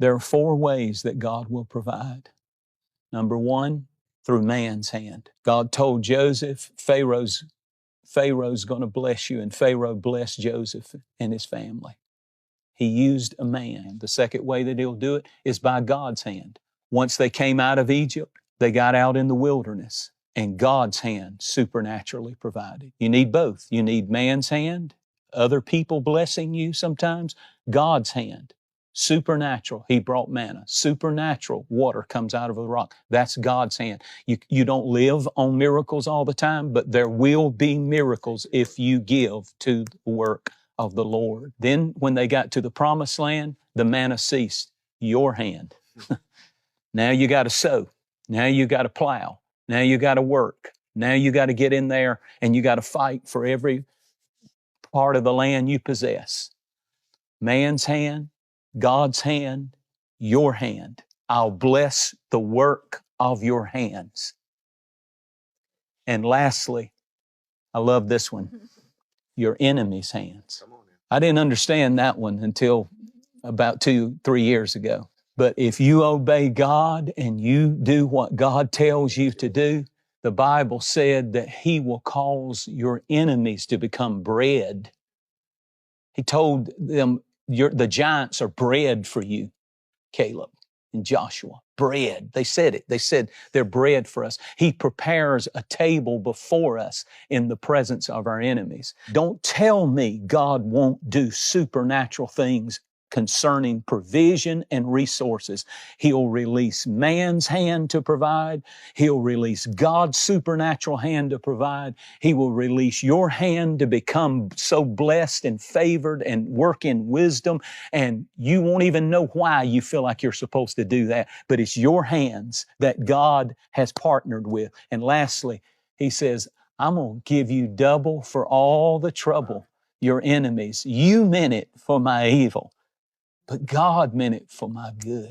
There are 4 ways that God will provide. Number 1, through man's hand. God told Joseph, Pharaoh's going to bless you, and Pharaoh blessed Joseph and his family. He used a man. The second way that he'll do it is by God's hand. Once they came out of Egypt, they got out in the wilderness, and God's hand supernaturally provided. You need both. You need man's hand, other people blessing you sometimes, God's hand. Supernatural. He brought manna. Supernatural water comes out of a rock. That's God's hand. You don't live on miracles all the time, but there will be miracles if you give to the work of the Lord. Then when they got to the promised land, the manna ceased. Your hand. Now you got to sow. Now you got to plow. Now you got to work. Now you got to get in there and you got to fight for every part of the land you possess. Man's hand, God's hand, your hand. I'll bless the work of your hands. And lastly, I love this one, your enemy's hands. I didn't understand that one until about 2-3 years ago. But if you obey God and you do what God tells you to do, the Bible said that He will cause your enemies to become bread. He told them, the giants are bread for you, Caleb and Joshua. Bread. They said it. They said they're bread for us. He prepares a table before us in the presence of our enemies. Don't tell me God won't do supernatural things concerning provision and resources. He'll release man's hand to provide. He'll release God's supernatural hand to provide. He will release your hand to become so blessed and favored and work in wisdom, and you won't even know why you feel like you're supposed to do that, but it's your hands that God has partnered with. And lastly, He says, I'm going to give you double for all the trouble your enemies. You meant it for my evil, but God meant it for my good.